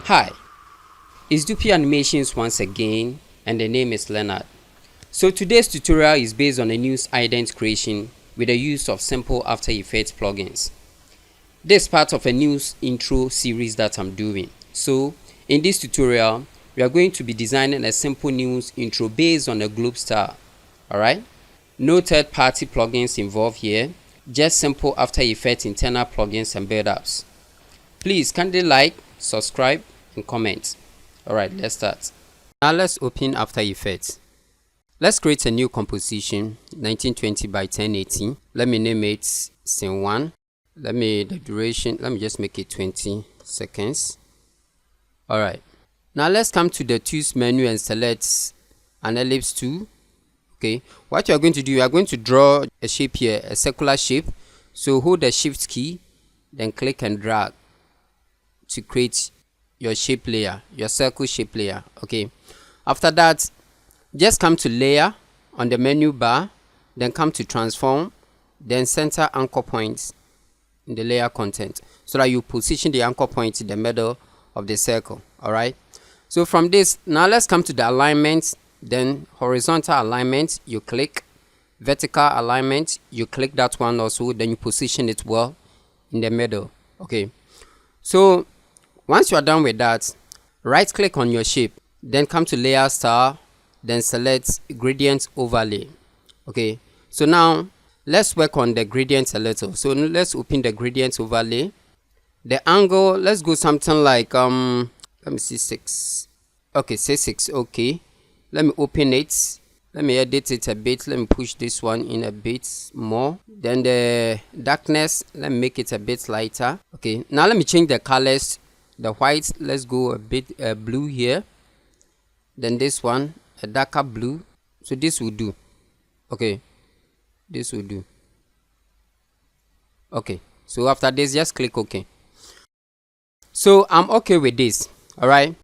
Hi, it's Dupi Animations once again, and the name is Leonard. So today's tutorial is based on a news ident creation with the use of simple After Effects plugins. This is part of a news intro series that I'm doing. So in this tutorial, we are going to be designing a simple news intro based on a globe star. Alright? No third-party plugins involved here, just simple After Effects internal plugins and build-ups. Please kindly like, subscribe, and comment. Alright, let's start. Now let's open After Effects. Let's create a new composition, 1920 by 1080. Let me name it scene 1. The duration, let me just make it 20 seconds. Alright. Now let's come to the tools menu and select an ellipse tool. Okay. What you are going to do, you are going to draw a shape here, a circular shape. So hold the shift key, then click and drag to create your shape layer, your circle shape layer. Okay. After that, just come to layer on the menu bar, then come to transform, then center anchor point in the layer content so that you position the anchor point in the middle of the circle. All right. So from this, now let's come to the alignment, then horizontal alignment, you click, vertical alignment, you click that one also, then you position it well in the middle. Okay. So once you are done with that, right click on your shape, then come to layer style, then select gradient overlay. Okay. So now let's work on the gradient a little. So let's open the gradient overlay. The angle, let's go something like let me see 6. Okay, say 6. Okay, let me open it, let me edit it a bit, let me push this one in a bit more. Then the darkness, let me make it a bit lighter. Okay, now let me change the colors. The white, let's go a bit blue here, then this one a darker blue. So this will do. Okay, this will do. Okay, so after this, just click OK. So I'm okay with this. All right,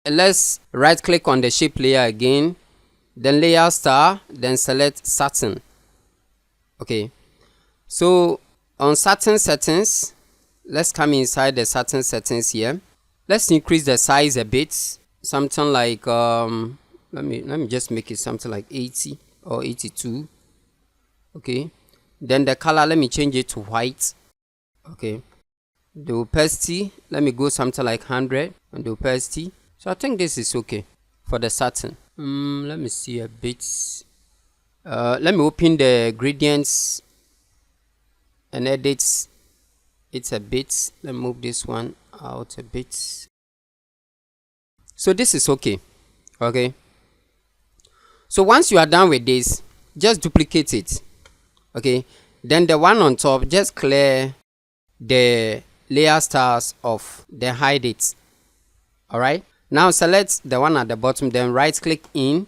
let's right click on the shape layer again, then layer star, then select satin. Okay, so on satin settings, let's come inside the satin settings here. Let's increase the size a bit, something like let me just make it something like 80 or 82. Okay, then the color, let me change it to white. Okay, the opacity, let me go something like 100 on the opacity. So I think this is okay for the satin. Let me see a bit. Let me open the gradients and edit it a bit. Let me move this one out a bit. So this is okay. Okay, so once you are done with this, just duplicate it. Okay, then the one on top, just clear the layer styles off, then hide it. All right, now select the one at the bottom, then right click in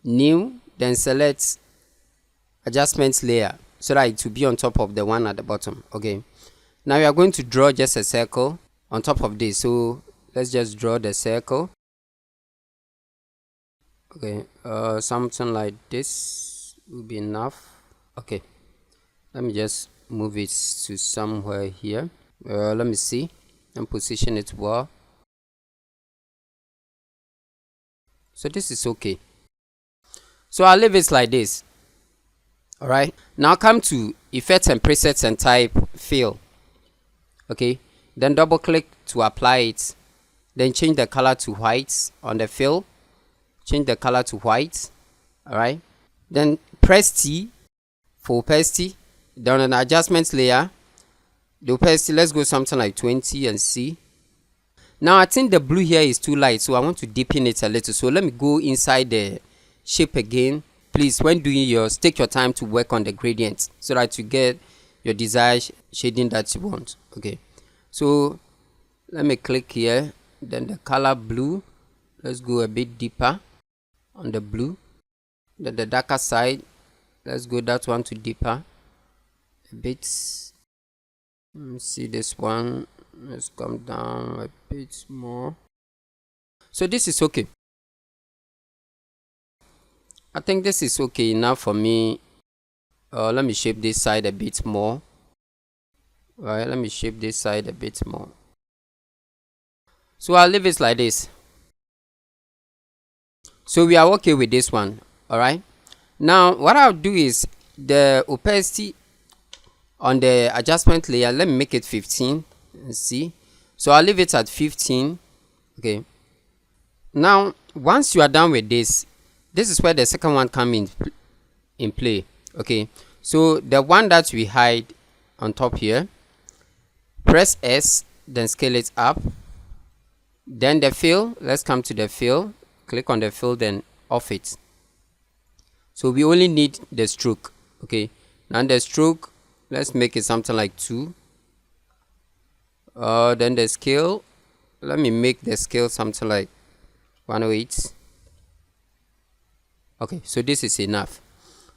new, then select adjustments layer so that it will be on top of the one at the bottom. Okay, now we are going to draw just a circle on top of this. So let's just draw the circle. Okay, something like this will be enough. Okay, let me just move it to somewhere here. Let me see and position it well. So this is okay. So I'll leave it like this. All right, now come to effects and presets and type fill. Okay, then double click to apply it, then change the color to white on the fill, change the color to white. All right, then press T for opacity. Then on the adjustments layer, the opacity, let's go something like 20 and see. Now I think the blue here is too light, so I want to deepen it a little. So let me go inside the shape again. Please, when doing yours, take your time to work on the gradients so that you get your desired shading that you want. Okay, so let me click here, then the color blue, let's go a bit deeper on the blue. Then the darker side, let's go that one to deeper a bit. Let me see this one, let's come down a bit more. So this is okay. I think this is okay enough for me. Let me shape this side a bit more. All right, let me shape this side a bit more. So I'll leave it like this. So we are okay with this one. All right, now what I'll do is the opacity on the adjustment layer, let me make it 15. Let's see. So I'll leave it at 15. Okay, now once you are done with this, this is where the second one comes in play. Okay, so the one that we hide on top here, press S, then scale it up. Then the fill, let's come to the fill, click on the fill, then off it. So we only need the stroke. Okay, now the stroke, let's make it something like 2. Then the scale, let me make the scale something like 108. Okay, so this is enough.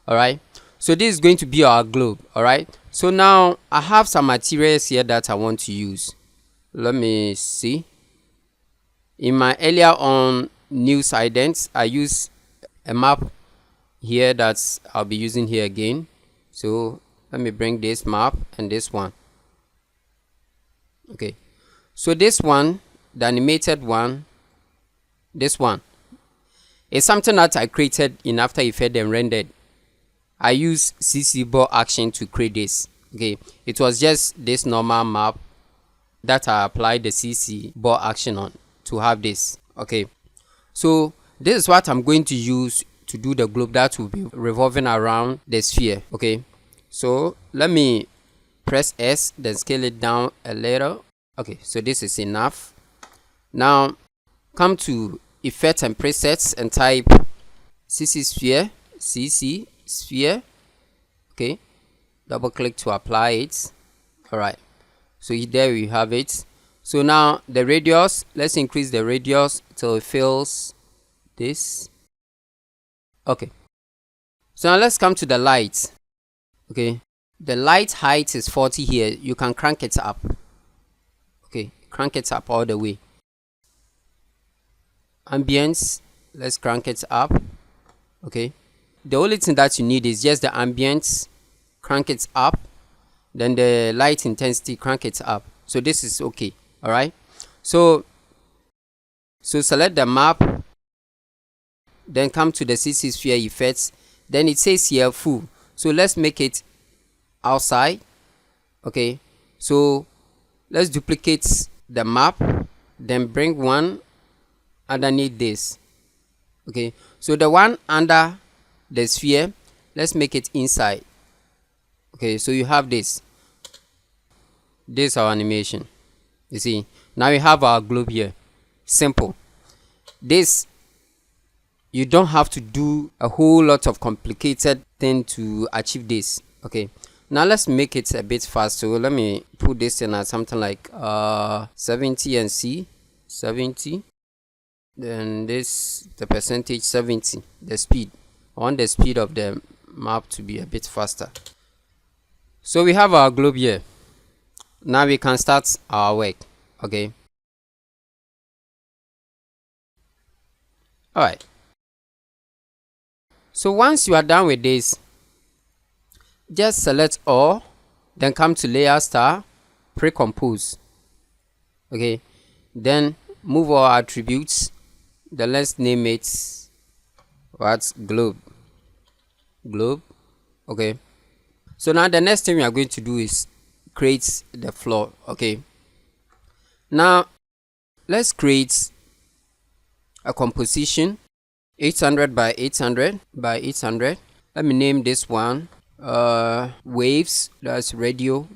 All right, so this is going to be our globe. All right, so now I have some materials here that I want to use. Let me see. In my earlier on news ident, I use a map here that I'll be using here again. So let me bring this map and this one. Okay, so this one, the animated one, this one is something that I created in After Effects and rendered. I use CC ball action to create this. Okay, it was just this normal map that I applied the CC ball action on to have this. Okay, so this is what I'm going to use to do the globe that will be revolving around the sphere. Okay, so let me press S, then scale it down a little. Okay, so this is enough. Now come to effects and presets and type CC sphere, CC sphere. Okay, double click to apply it. All right, so there we have it. So now the radius, let's increase the radius till it fills this. Okay, so now let's come to the light. Okay, the light height is 40 here. You can crank it up. Okay, crank it up all the way. Ambience, let's crank it up. Okay, the only thing that you need is just the ambience, crank it up, then the light intensity, crank it up. So this is okay. All right, so select the map, then come to the CC sphere effects. Then it says here full, so let's make it outside. Okay, so let's duplicate the map, then bring one underneath this. Okay, so the one under the sphere, let's make it inside. Okay, so you have this is our animation. You see, now we have our globe here. Simple. This, you don't have to do a whole lot of complicated thing to achieve this. Okay, now let's make it a bit fast. So let me put this in at something like 70 and see 70. Then this, the percentage 70, the speed. I want the speed of the map to be a bit faster. So we have our globe here. Now we can start our work. Okay, all right, so once you are done with this, just select all, then come to layer star, pre-compose. Okay, then move all attributes, then let's name it what's globe. Okay, so now the next thing we are going to do is create the floor. Okay, now let's create a composition 800 by 800 by 800. Let me name this one waves, that's radio.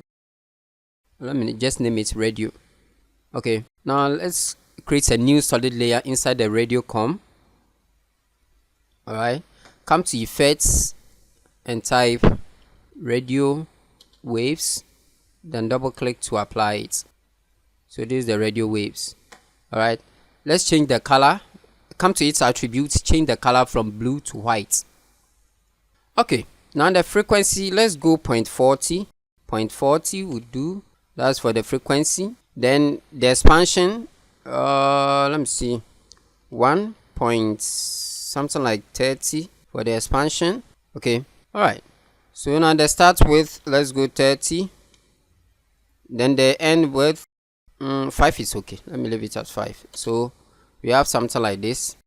Let me just name it radio. Okay, now let's create a new solid layer inside the radio com. All right, come to effects and type radio waves, then double click to apply it. So this is the radio waves. All right, let's change the color. Come to its attributes, change the color from blue to white. Okay, now the frequency, let's go 0.40. 0.40 would do. That's for the frequency. Then the expansion, let me see, 1 point something like 30 for the expansion. Okay, all right, so now the start width, let's go 30. Then the end width, 5 is okay. Let me leave it at 5. So we have something like this.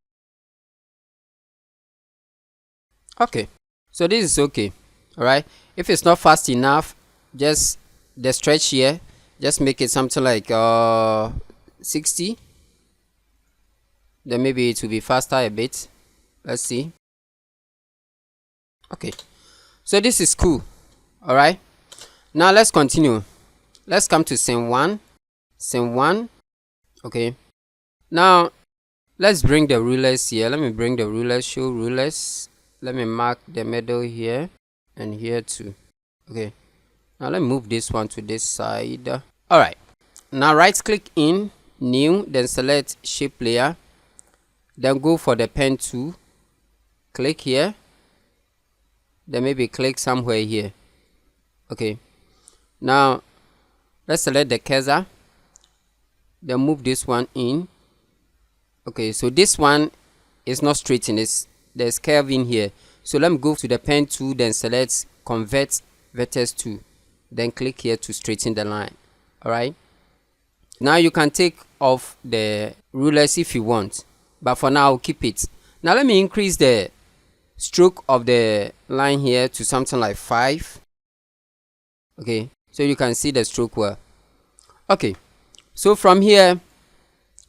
Okay, so this is okay. All right, if it's not fast enough, just the stretch here, just make it something like 60. Then maybe it will be faster a bit. Let's see. Okay, so this is cool. All right, now let's continue. Let's come to scene 1. Scene 1. Okay, now let's bring the rulers here. Let me bring the rulers. Show rulers. Let me mark the middle here and here too. Okay, now let me move this one to this side. All right, now right click in new, then select shape layer, then go for the pen tool, click here, then maybe click somewhere here. Okay, now let's select the cursor, then move this one in. Okay, so this one is not straight in this, there's curve in here. So let me go to the pen tool, then select convert vertex to, then click here to straighten the line. All right, now you can take off the rulers if you want, but for now I'll keep it. Now let me increase the stroke of the line here to something like 5. Okay, so you can see the stroke well. Okay, so from here,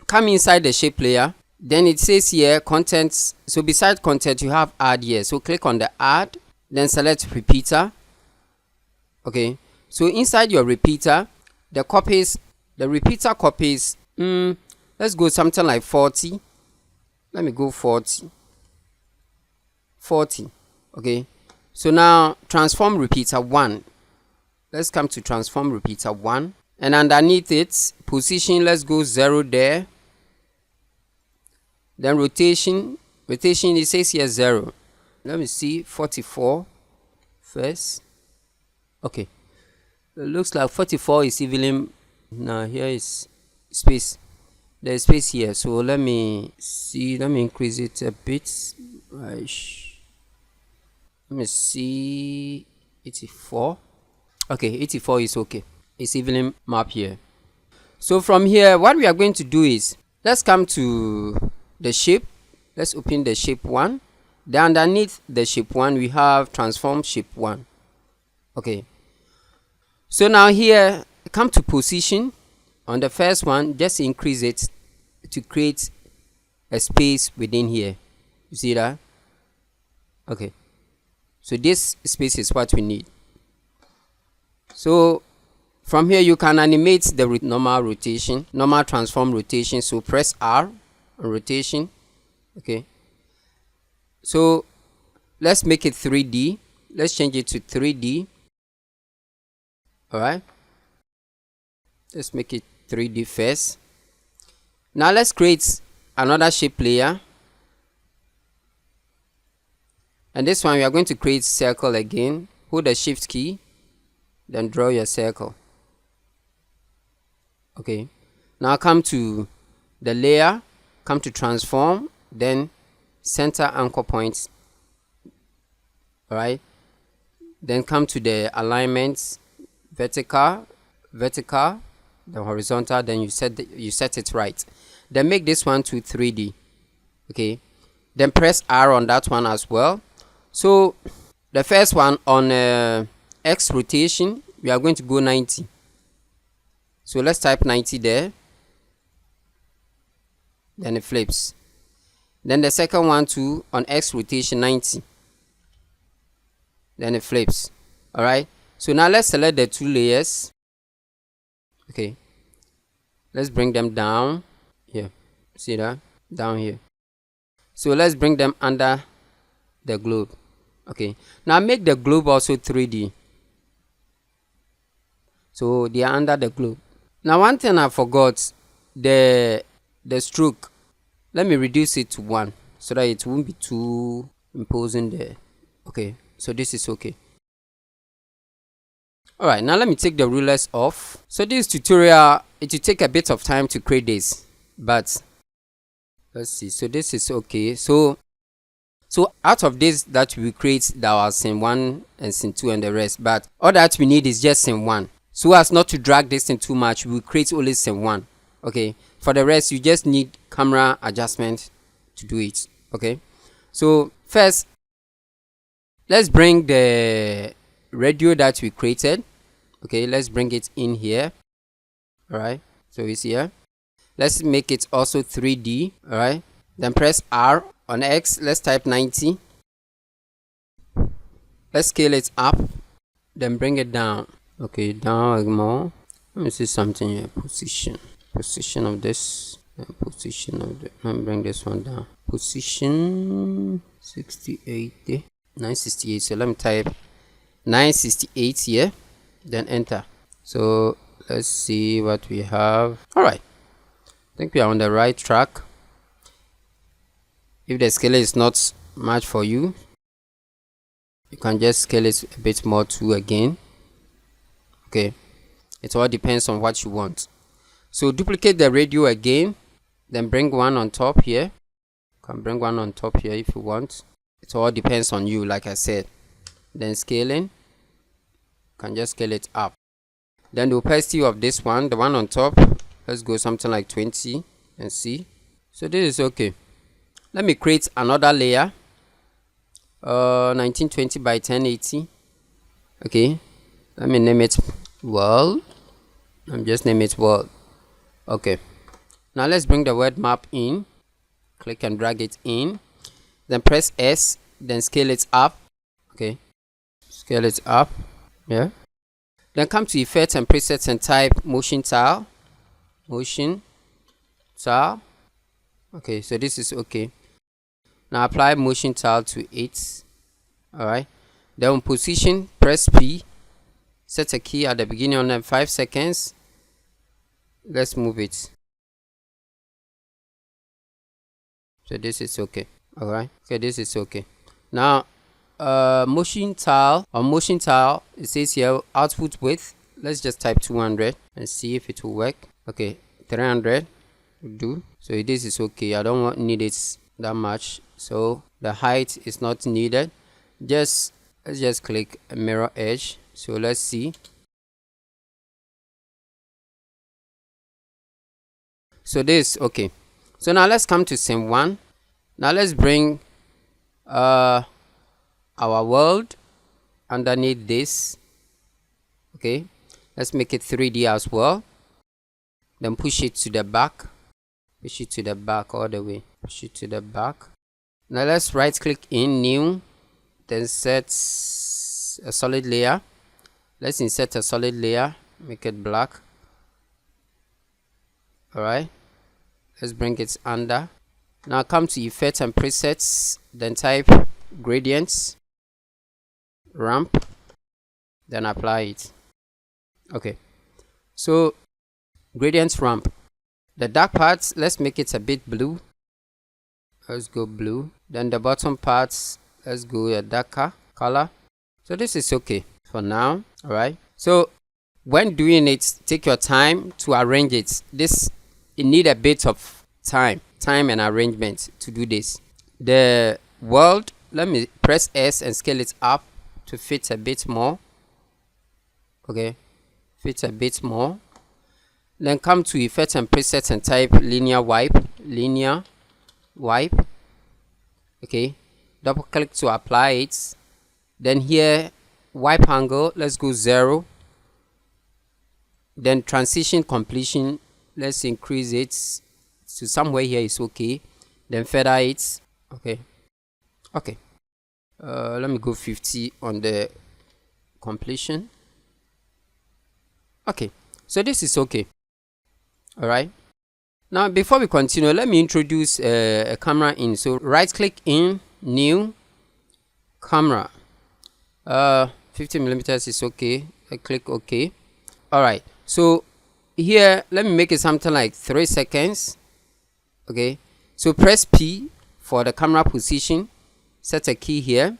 come inside the shape layer, then it says here contents. So beside content you have add here, so click on the add, then select repeater. Okay, so inside your repeater, the repeater copies, let's go something like 40. Let me go 40. Okay, so now transform repeater 1. Let's come to transform repeater 1, and underneath it, position, let's go 0 there. Then rotation, it says here 0. Let me see, 44 first. Okay, it looks like 44 is evenly. Now here is space, there's space here, so let me see, let me increase it a bit. Let me see, 84. Okay, 84 is okay, it's evenly map here. So from here, what we are going to do is, let's come to the shape. Let's open the shape 1. Then underneath the shape 1 we have transform shape 1. Okay, so now here, come to position. On the first one, just increase it to create a space within here. You see that? Okay, so this space is what we need. So from here you can animate the normal rotation, normal transform rotation. So press R on rotation. Okay, so let's make it 3D. Let's change it to 3D. All right, let's make it 3D first. Now let's create another shape layer, and this one we are going to create circle again. Hold the shift key, then draw your circle. Okay, now come to the layer, come to transform, then center anchor points. All right, then come to the alignments, vertical, then horizontal, then you set it right. Then make this one to 3D. Okay, then press R on that one as well. So the first one on X rotation, we are going to go 90. So let's type 90 there, then it flips. Then the second one too, on X rotation 90, then it flips. All right, so now let's select the 2 layers. Okay, let's bring them down here. See that? Down here. So let's bring them under the globe. Okay, now make the globe also 3D. So they are under the globe. Now one thing I forgot, the stroke. Let me reduce it to 1 so that it won't be too imposing there. Okay, so this is okay. All right, now let me take the rulers off. So this tutorial, it will take a bit of time to create this, but let's see. So this is okay. So out of this that we create, that was scene 1 and scene 2 and the rest, but all that we need is just scene 1. so as not to drag this thing too much, we will create only scene 1. Okay, for the rest you just need camera adjustment to do it. Okay, so first let's bring the radio that we created. Okay, let's bring it in here. All right, so it's here. Let's make it also 3D. All right, then press R. On X, let's type 90. Let's scale it up, then bring it down. Okay, down more. Let me see something here. Position of this, and position of the. Let me bring this one down. Position 68, 968. So let me type 968 here, then enter. So let's see what we have. All right, I think we are on the right track. If the scale is not much for you, you can just scale it a bit more too again. Okay, it all depends on what you want. So duplicate the radio again, then bring one on top here. You can bring one on top here if you want. It all depends on you, like I said. Then scaling, you can just scale it up. Then the opacity of this one, the one on top, let's go something like 20 and see. So this is okay. Let me create another layer, 1920 by 1080. Okay, let me name it world. I'm just name it world. Okay, now let's bring the word map in. Click and drag it in, then press S, then scale it up. Okay, scale it up. Yeah, then come to effects and presets and type motion tile. Okay, so this is okay. Now apply motion tile to 8. All right, then on position, press P, set a key at the beginning on 5 seconds. Let's move it. So this is okay. All right, okay, this is okay. Now motion tile, it says here output width. Let's just type 200 and see if it will work. Okay, 300 will do. So this is okay. I don't need it that much, so the height is not needed. Let's just click mirror edge. So let's see. So this is okay. So now let's come to scene 1. Now let's bring our world underneath this. Okay, let's make it 3D as well. Then push it to the back. Push it to the back all the way. Push it to the back. Now let's right click in new, then set a solid layer. Let's insert a solid layer, make it black. All right, let's bring it under. Now come to effects and presets, then type gradients, ramp, then apply it. Okay, so gradients ramp. The dark parts, let's make it a bit blue. Let's go blue. Then the bottom parts, let's go a darker color. So this is okay for now. All right, so when doing it, take your time to arrange it. It need a bit of time and arrangement to do this. The world, let me press S and scale it up to fit a bit more. Okay, fit a bit more. Then come to effects and presets and type linear wipe. Okay, double click to apply it. Then here wipe angle, let's go 0. Then transition completion, let's increase it to somewhere here is okay. Then feather it. Okay, let me go 50 on the completion. Okay, so this is okay. All right, now before we continue, let me introduce a camera in. So right click in, new camera, 50 millimeters is okay. I click OK. All right, so here let me make it something like 3 seconds. Okay, so press P for the camera position, set a key here.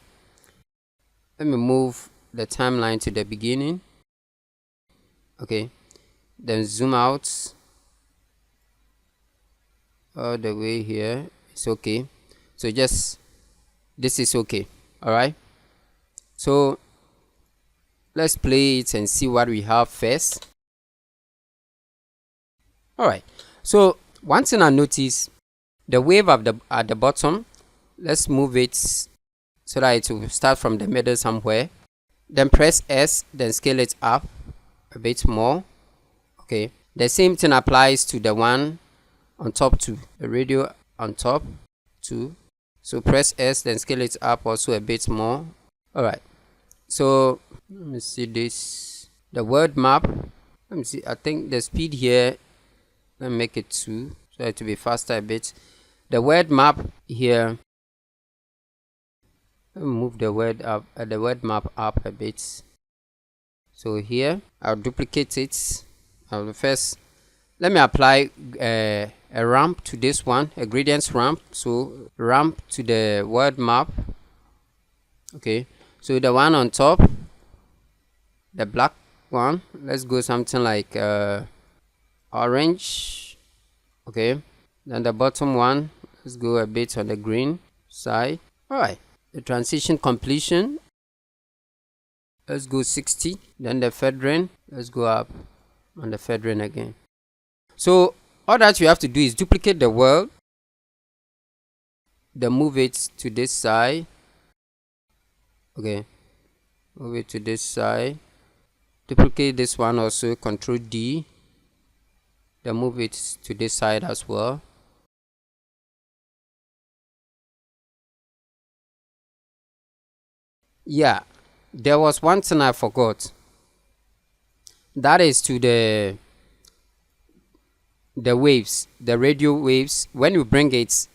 Let me move the timeline to the beginning. Okay, then zoom out all the way here. It's okay. So just this is okay. All right, so let's play it and see what we have first. Alright, so one thing I notice, the wave at the bottom, let's move it so that it will start from the middle somewhere. Then press S, then scale it up a bit more. Okay, the same thing applies to the one on top too, the radio on top too. So press S, then scale it up also a bit more. Alright, so let me see this, the word map. Let me see, I think the speed here, let me make it 2 so it will be faster a bit. The word map here, let me move the word map up a bit. So here I'll duplicate it. First let me apply a ramp to this one, a gradients ramp. So ramp to the word map. Okay, so the one on top, the black one, let's go something like orange. Okay, then the bottom one, let's go a bit on the green side. All right, the transition completion, let's go 60. Then the feathering, let's go up on the feathering again. So all that you have to do is duplicate the world, then move it to this side. Okay, move it to this side, duplicate this one also, Control D, then move it to this side as well. Yeah, there was one thing I forgot, that is to the waves, the radio waves. When you bring it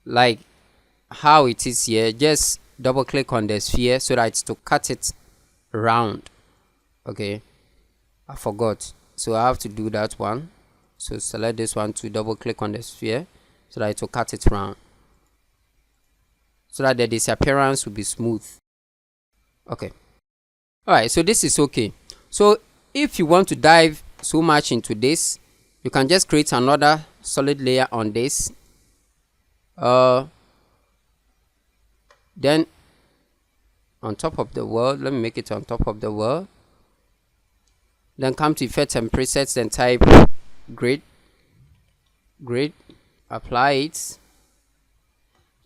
like how it is here, just double click on the sphere so that it's to cut it round. Okay, I forgot, so I have to do that one. So select this one to double click on the sphere so that it will cut it round, so that the disappearance will be smooth. Okay, all right, so this is okay. So if you want to dive so much into this, you can just create another solid layer on this. Then on top of the world, let me make it on top of the world. Then come to effects and presets, then type grid, apply it,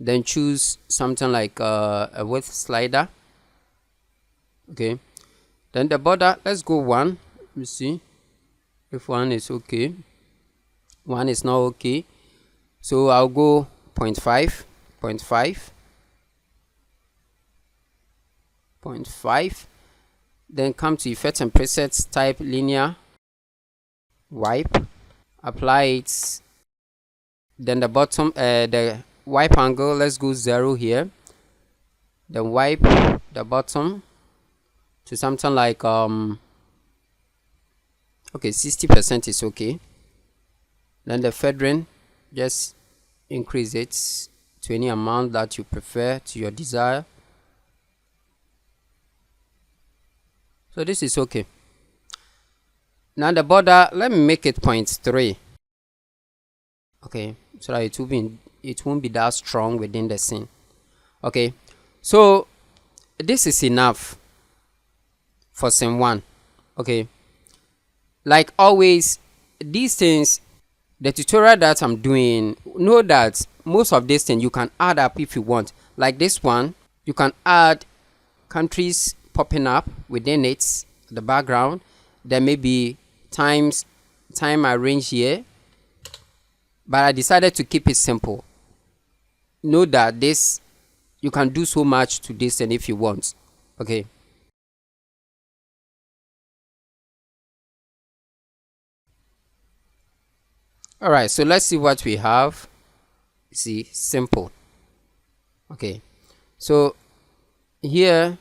then choose something like a width slider. Okay, then the border, let's go 1. Let me see if 1 is okay. 1 is not okay, so I'll go 0.5, 0.5. Then come to effects and presets, type linear wipe, apply it. Then the bottom, the wipe angle, let's go 0 here. Then wipe the bottom to something like okay, 60% is okay. Then the feathering, just increase it to any amount that you prefer to your desire. So this is okay. Now the border, let me make it 0.3. Okay, so that it won't be that strong within the scene. Okay, so this is enough for scene 1. Okay, like always, these things, the tutorial that I'm doing, know that most of these things you can add up if you want. Like this one, you can add countries popping up within it, the background. There may be time arranged here, but I decided to keep it simple. Know that this, you can do so much to this and if you want. Okay, all right, so let's see what we have. See, simple. Okay, so here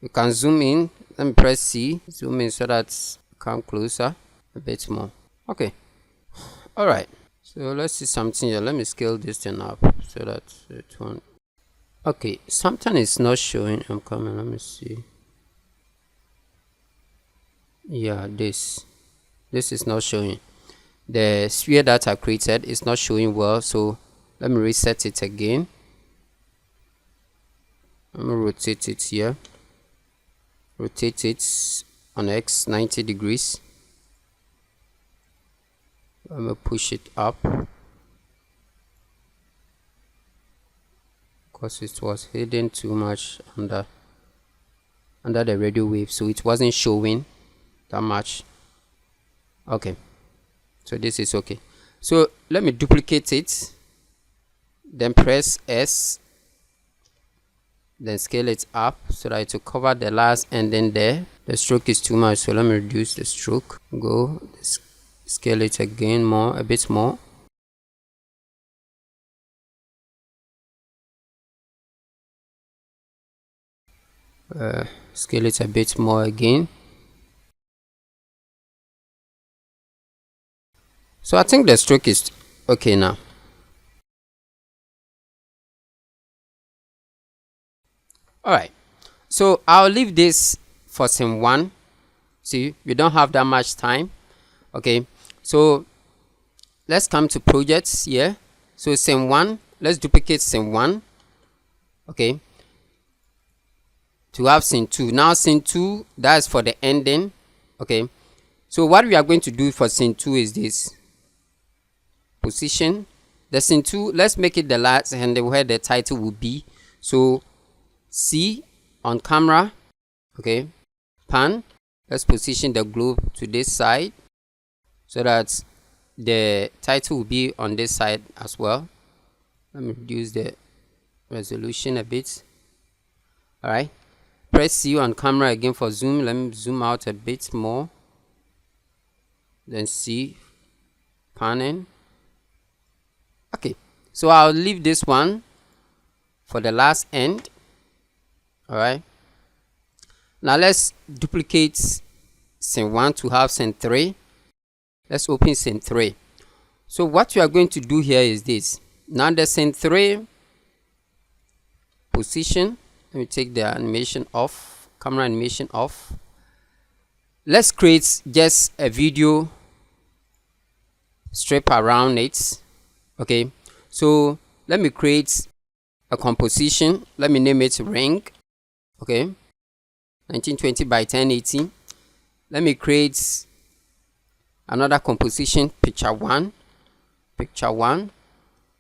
you can zoom in. Let me press C, zoom in so that come closer a bit more. Okay, all right, so let's see something here. Let me scale this thing up so that it won't. Okay, something is not showing. I'm coming, let me see. Yeah, this is not showing. The sphere that I created is not showing well, so let me reset it again. Let me rotate it here. rotate it on X 90 degrees. I'm gonna push it up because it was hidden too much under the radio wave, so it wasn't showing that much. Okay, so this is okay. So let me duplicate it, then press S, then scale it up so that it will cover the last ending there. The stroke is too much, so let me reduce the stroke. Go scale it again more, a bit more. Scale it a bit more again. So I think the stroke is okay now. Alright, so I'll leave this for scene 1. See, we don't have that much time. Okay, so let's come to projects here. So scene 1, let's duplicate scene 1. Okay, to have scene 2. Now scene 2, that is for the ending. Okay, so what we are going to do for scene 2 is this: position the scene 2, let's make it the last and where the title will be. So C on camera, okay, pan, let's position the globe to this side so that the title will be on this side as well. Let me reduce the resolution a bit. All right, press C on camera again for zoom. Let me zoom out a bit more, then C, panning. Okay, so I'll leave this one for the last end. All right, now let's duplicate scene 1 to have scene 3. Let's open scene 3. So what you are going to do here is this: now the scene 3 position, let me take the animation off, camera animation off. Let's create just a video strip around it. Okay, so let me create a composition. Let me name it ring. Okay, 1920 by 1080. Let me create another composition, picture 1.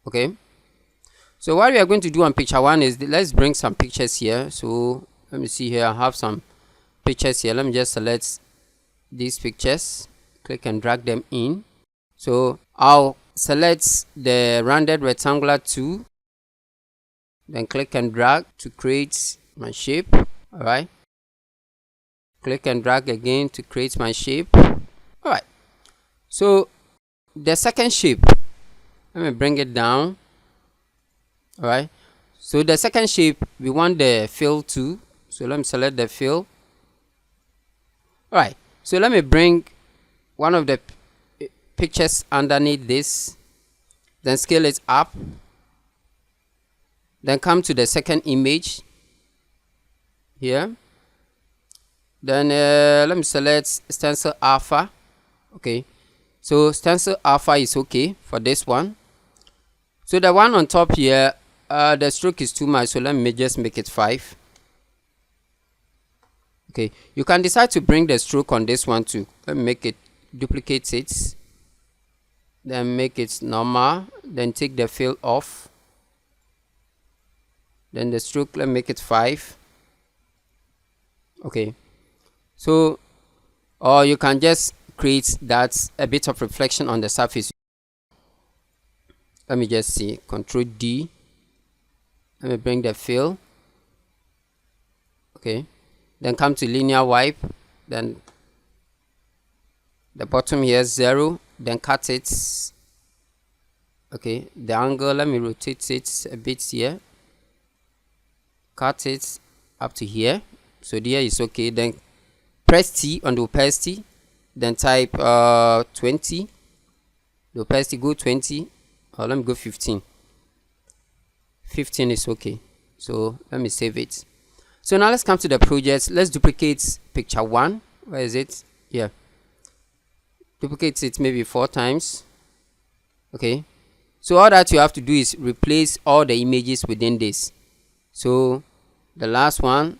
Okay, so what we are going to do on picture 1 is let's bring some pictures here. So let me see here, I have some pictures here. Let me just select these pictures, click and drag them in. So I'll select the rounded rectangular 2, then click and drag to create my shape. All right, click and drag again to create my shape. All right, so the second shape, let me bring it down. All right, so the second shape, we want the fill too, so let me select the fill. All right, so let me bring one of the pictures underneath this, then scale it up, then come to the second image here, then let me select stencil alpha. Okay, so stencil alpha is okay for this one. So the one on top here, the stroke is too much, so let me just make it 5. Okay, you can decide to bring the stroke on this one too. Let me make it, duplicate it, then make it normal, then take the fill off, then the stroke, let me make it 5. Okay, so or you can just create that a bit of reflection on the surface. Let me just see, Control D, let me bring the fill. Okay, then come to linear wipe, then the bottom here is 0, then cut it. Okay, the angle, let me rotate it a bit here, cut it up to here, so there is okay. Then press T on the opacity, then type 20, the opacity go 20, or let me go 15. 15 is okay, so let me save it. So now let's come to the project. Let's duplicate picture 1. Where is it? Here. Duplicate it maybe 4 times. Okay, so all that you have to do is replace all the images within this. So the last one,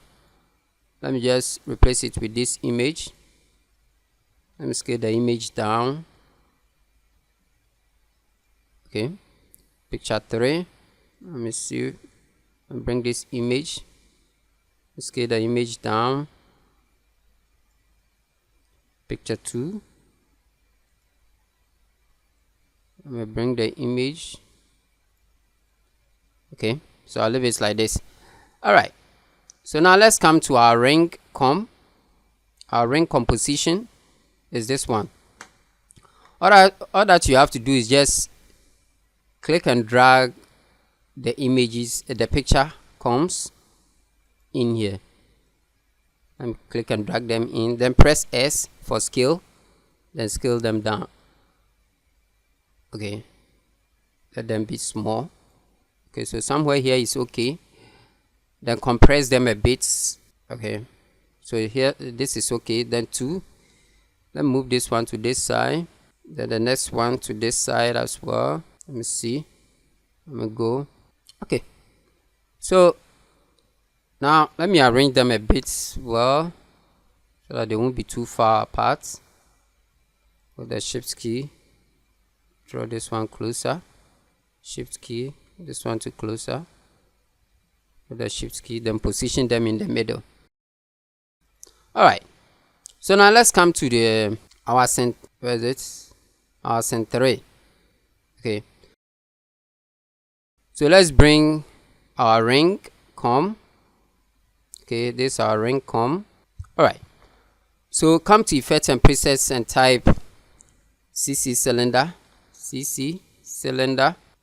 Let me just replace it with this image. Let me scale the image down. Okay, picture 3. Let me see and bring this image. Scale the image down. Picture 2. Let me bring the image. Okay, so I'll leave it like this. All right, so now let's come to our ring our ring composition is this one. All that you have to do is just click and drag the images, the picture comes in here, and click and drag them in, then press S for scale, then scale them down. Okay, let them be small. Okay, so somewhere here is okay, then compress them a bit. Okay, so here this is okay. Then 2, let's move this one to this side, then the next one to this side as well. Let me see, let me go. Okay, so now let me arrange them a bit well so that they won't be too far apart. With the shift key, draw this one closer, shift key, this one to closer, with the shift key, then position them in the middle. All right, so now let's come to the our center. Okay, so let's bring our ring comb. Okay, this is our ring comb. All right, so come to effects and presets and type CC cylinder.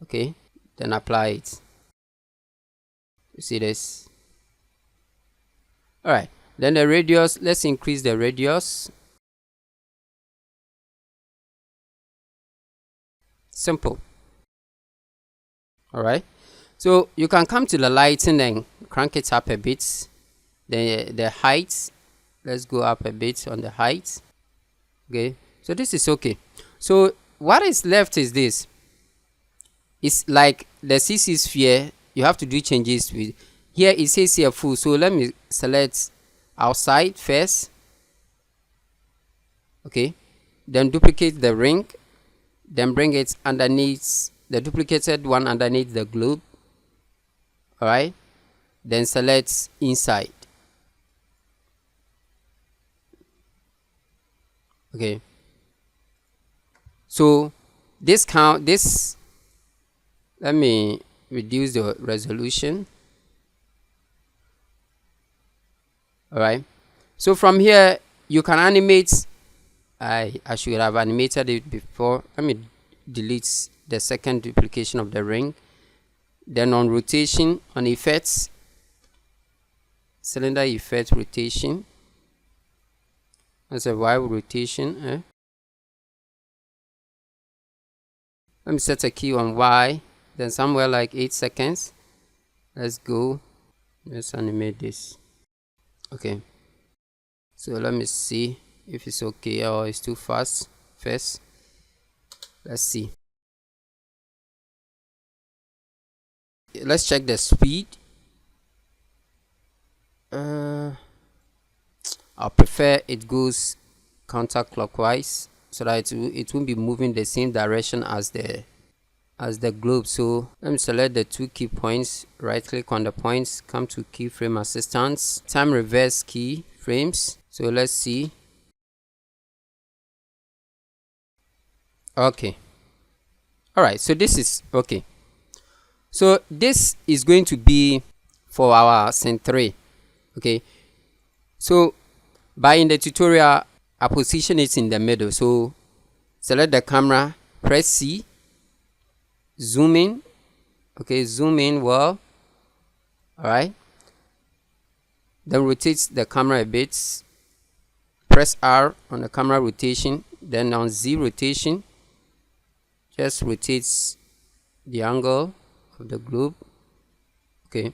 Okay, then apply it. You see this? All right, then the radius, let's increase the radius. Simple. All right, so you can come to the lighting and crank it up a bit. The height, let's go up a bit on the height. Okay, so this is okay. So what is left is this. It's like the CC sphere. You have to do changes with here. It says here full, so let me select outside first. Okay, then duplicate the ring, then bring it underneath the duplicated one underneath the globe. All right, then select inside. Okay, so this let me reduce the resolution. All right, so from here you can animate. I should have animated it before. Let me delete the second duplication of the ring. Then on rotation, on effects, cylinder effect rotation, that's a Y rotation. Let me set a key on Y, then somewhere like 8 seconds. Let's go. Let's animate this. Okay, so let me see if it's okay or it's too fast. First, let's see. Let's check the speed. I prefer it goes counterclockwise so that it won't be moving the same direction as the globe. So let me select the 2 key points, right click on the points, come to keyframe assistance, time reverse key frames. So let's see. Okay, all right, so this is okay. So this is going to be for our center. Okay, so in the tutorial I position it in the middle. So select the camera, press C, zoom in. Okay, zoom in well. All right, then rotate the camera a bit, press R on the camera rotation, then on Z rotation just rotate the angle of the globe. Okay,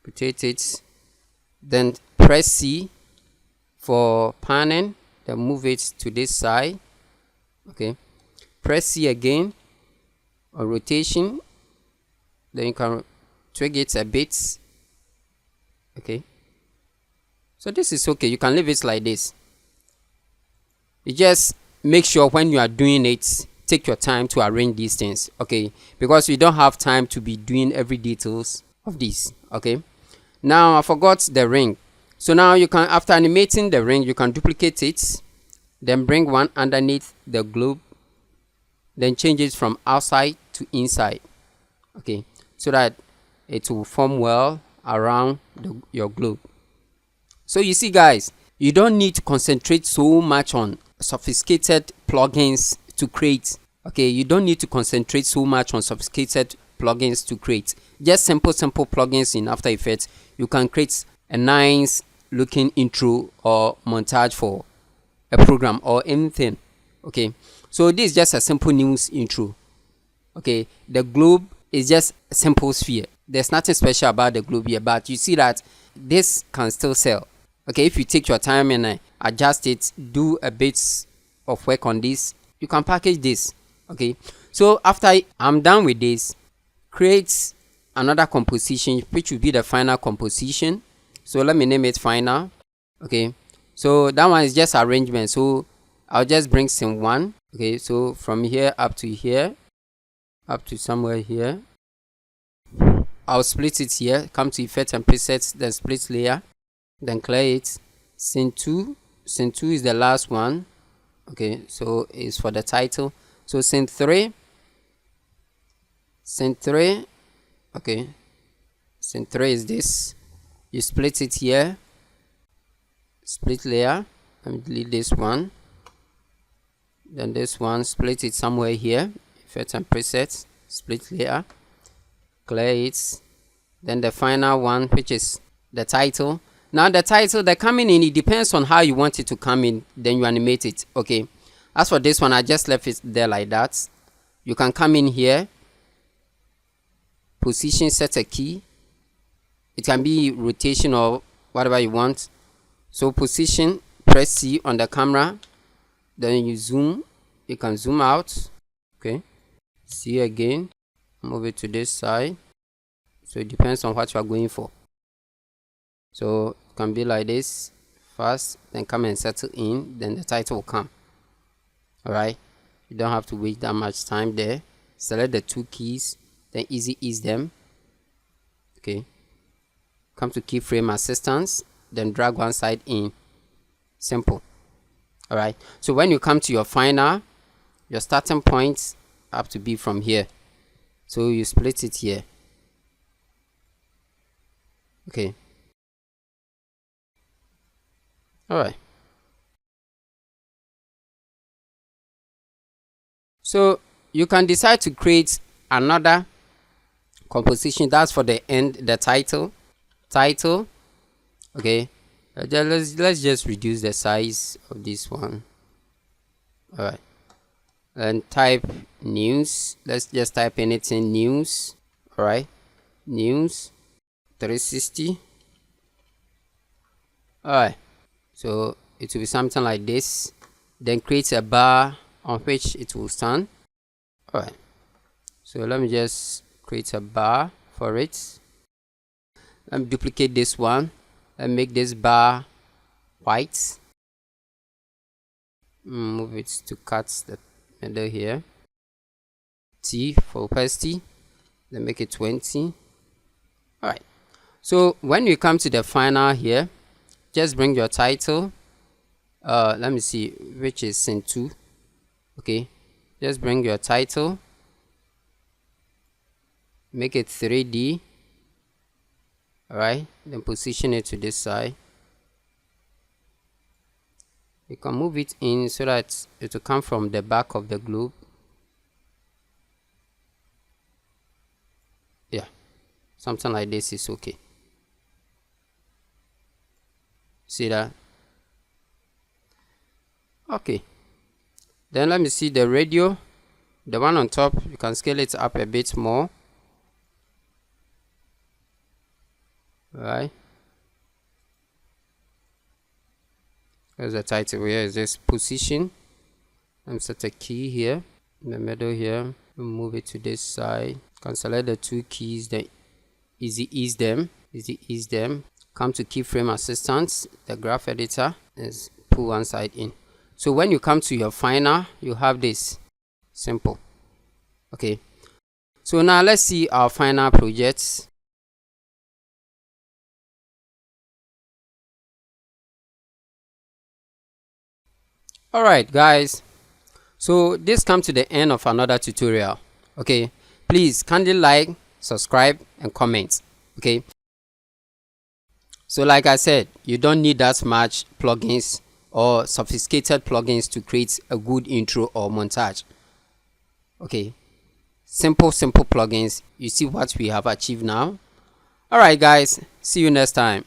rotate it, then press C for panning, then move it to this side. Okay, press C again on rotation, then you can twig it a bit. Okay, So this is okay. You can leave it like this. You just make sure when you are doing it, take your time to arrange these things, okay? Because you don't have time to be doing every details of this, okay? Now I forgot the ring. So now you can, after animating the ring, you can duplicate it, then bring one underneath the globe, then change it from outside to inside, okay, so that it will form well around your globe. So you see guys, you don't need to concentrate so much on sophisticated plugins to create, okay? You don't need to concentrate so much on sophisticated plugins to create. Just simple plugins in After Effects. You can create a nice looking intro or montage for a program or anything, okay? So this is just a simple news intro, okay? The globe is just a simple sphere. There's nothing special about the globe here, but you see that this can still sell, okay? If you take your time and adjust it, do a bit of work on this, you can package this, okay? So after I'm done with this, create another composition which will be the final composition. So let me name it final, okay? So that one is just arrangement. So I'll just bring scene 1, okay? So from here up to here, up to somewhere here, I'll split it here, come to effect and presets, then split layer, then clear it. Scene 2 is the last one, okay? So it's for the title. So scene 3, okay, scene 3 is this. You split it here, split layer, let me delete this one, then this one, split it somewhere here, effect and presets, split layer, clear it, then the final one, which is the title. Now the title, the coming in, it depends on how you want it to come in, then you animate it, okay? As for this one, I just left it there like that. You can come in here, position, set a key. It can be rotation or whatever you want. So position, press C on the camera, then you zoom. You can zoom out, okay? C again, move it to this side. So it depends on what you are going for. So it can be like this first, then come and settle in, then the title will come. All right, you don't have to wait that much time there. Select the 2 keys, then easy ease them, okay? Come to keyframe assistance, then drag one side in. Simple. All right, so when you come to your final, your starting points have to be from here, so you split it here, okay? All right, so you can decide to create another composition. That's for the end, the title, okay? Let's just reduce the size of this one. All right, and type news. Let's just type anything, news. All right, news 360. All right, so it will be something like this. Then create a bar on which it will stand. All right, so let me just create a bar for it. Let me duplicate this one and make this bar white. Move it to cut the middle here. T for opacity, then make it 20. All right, so when you come to the final here, just bring your title. Let me see, which is scene 2, okay? Just bring your title, make it 3D. All right, then position it to this side. You can move it in so that it will come from the back of the globe. Yeah, something like this is okay. See that? Okay, then let me see the radio, the one on top. You can scale it up a bit more. All right, there's the title. Where is this position? Let me set a key here in the middle here. We'll move it to this side. You can select the 2 keys, then easy ease them, come to keyframe assistant, the graph editor, is pull one side in. So when you come to your final, you have this. Simple. Okay, so now let's see our final projects. All right guys, so this comes to the end of another tutorial. Okay, please kindly like, subscribe and comment. Okay, so like I said, you don't need that much plugins or sophisticated plugins to create a good intro or montage. Okay, simple plugins. You see what we have achieved now. All right guys, see you next time.